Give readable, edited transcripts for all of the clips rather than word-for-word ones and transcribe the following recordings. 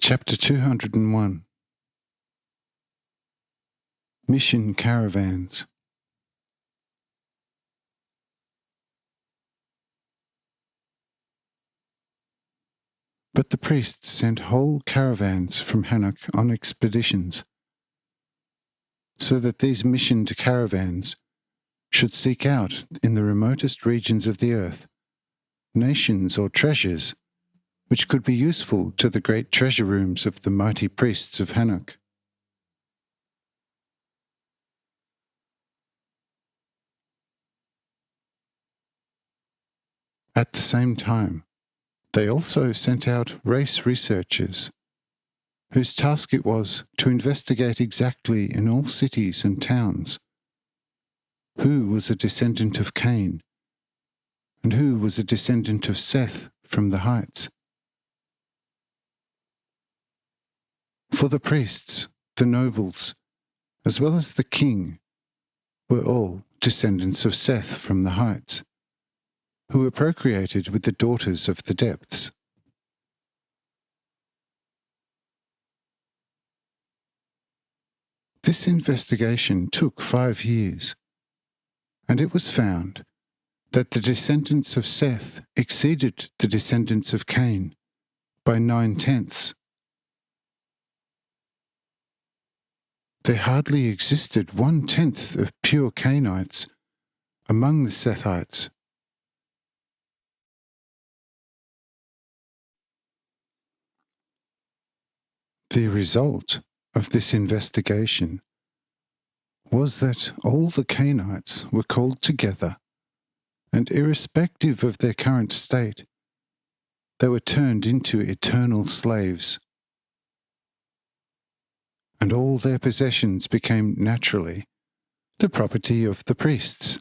Chapter 201 Mission Caravans. But the priests sent whole caravans from Hanoch on expeditions, so that these missioned caravans should seek out in the remotest regions of the earth nations or treasures which could be useful to the great treasure rooms of the mighty priests of Hanoch. At the same time, they also sent out race researchers, whose task it was to investigate exactly in all cities and towns who was a descendant of Cain and who was a descendant of Seth from the heights. For the priests, the nobles, as well as the king, were all descendants of Seth from the heights, who were procreated with the daughters of the depths. This investigation took 5 years, and it was found that the descendants of Seth exceeded the descendants of Cain by 9/10. There hardly existed 1/10 of pure Cainites among the Sethites. The result of this investigation was that all the Cainites were called together, and irrespective of their current state, they were turned into eternal slaves, and all their possessions became naturally the property of the priests.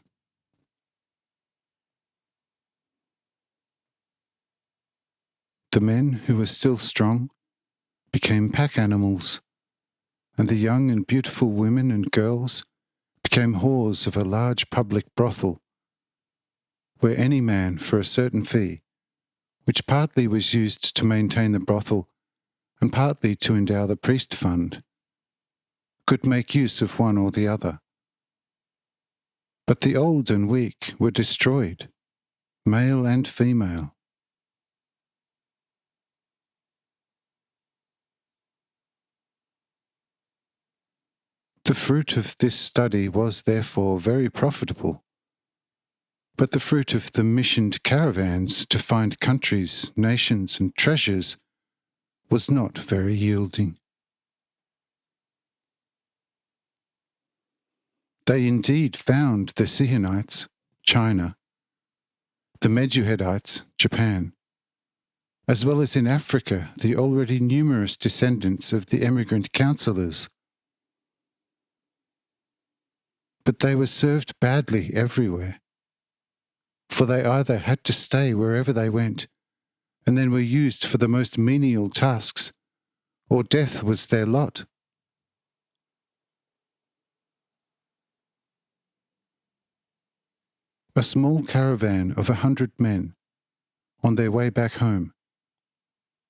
The men who were still strong became pack animals, and the young and beautiful women and girls became whores of a large public brothel, where any man for a certain fee, which partly was used to maintain the brothel and partly to endow the priest fund, could make use of one or the other. But the old and weak were destroyed, male and female. The fruit of this study was therefore very profitable, but the fruit of the missioned caravans to find countries, nations, and treasures was not very yielding. They indeed found the Sihonites, China, the Meduhedites, Japan, as well as in Africa the already numerous descendants of the emigrant councillors. But they were served badly everywhere, for they either had to stay wherever they went, and then were used for the most menial tasks, or death was their lot. A small caravan of 100 men, on their way back home,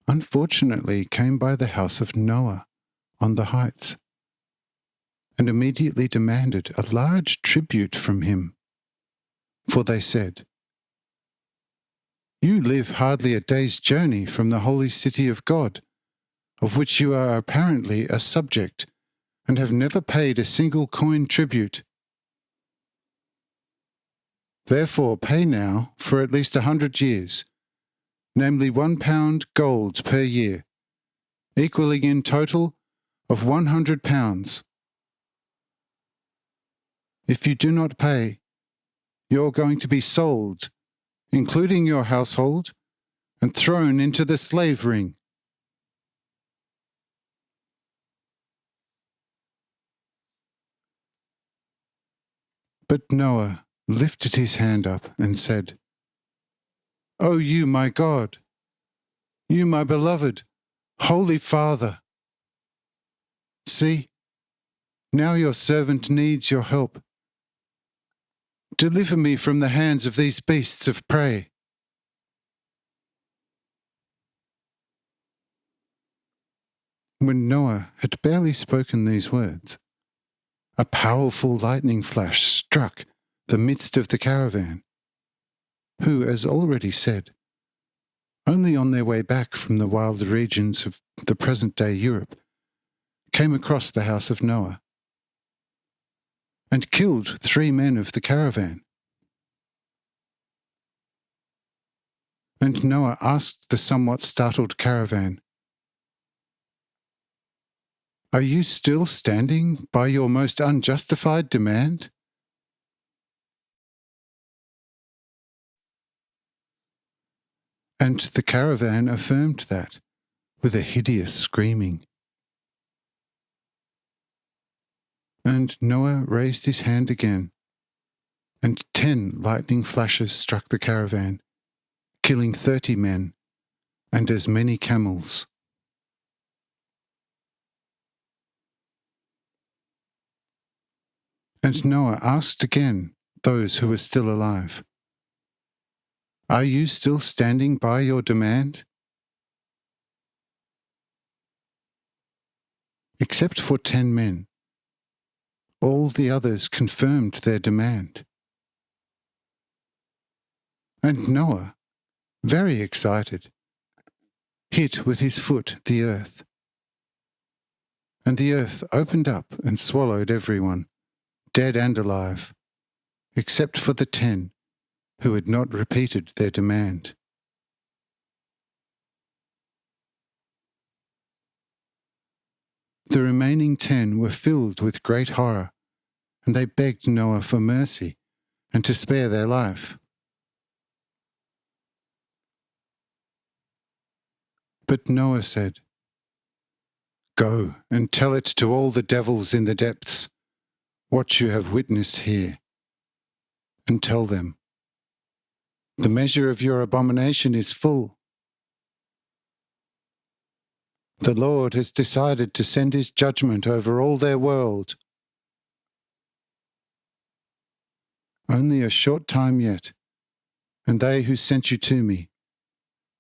unfortunately came by the house of Noah on the heights, and immediately demanded a large tribute from him. For they said, "You live hardly a day's journey from the holy city of God, of which you are apparently a subject, and have never paid a single coin tribute. Therefore pay now for at least 100 years, namely 1 pound gold per year, equaling in total of 100 pounds. If you do not pay, you're going to be sold, including your household, and thrown into the slave ring." But Noah lifted his hand up and said, "O you, my God, you, my beloved, Holy Father, see, now your servant needs your help. Deliver me from the hands of these beasts of prey." When Noah had barely spoken these words, a powerful lightning flash struck the midst of the caravan, who, as already said, only on their way back from the wild regions of the present-day Europe, came across the house of Noah, and killed 3 men of the caravan. And Noah asked the somewhat startled caravan, "Are you still standing by your most unjustified demand?" And the caravan affirmed that, with a hideous screaming. And Noah raised his hand again, and 10 lightning flashes struck the caravan, killing 30 men and as many camels. And Noah asked again those who were still alive, "Are you still standing by your demand?" Except for 10 men, all the others confirmed their demand. And Noah, very excited, hit with his foot the earth. And the earth opened up and swallowed everyone, dead and alive, except for the 10 who had not repeated their demand. The remaining 10 were filled with great horror, and they begged Noah for mercy and to spare their life. But Noah said, "Go and tell it to all the devils in the depths, what you have witnessed here, and tell them, the measure of your abomination is full. The Lord has decided to send his judgment over all their world. Only a short time yet, and they who sent you to me,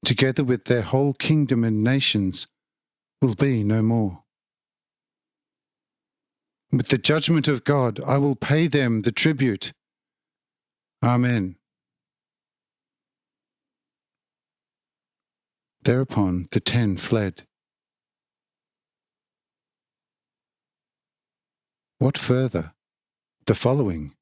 together with their whole kingdom and nations, will be no more. With the judgment of God, I will pay them the tribute. Amen." Thereupon the 10 fled. What further? The following.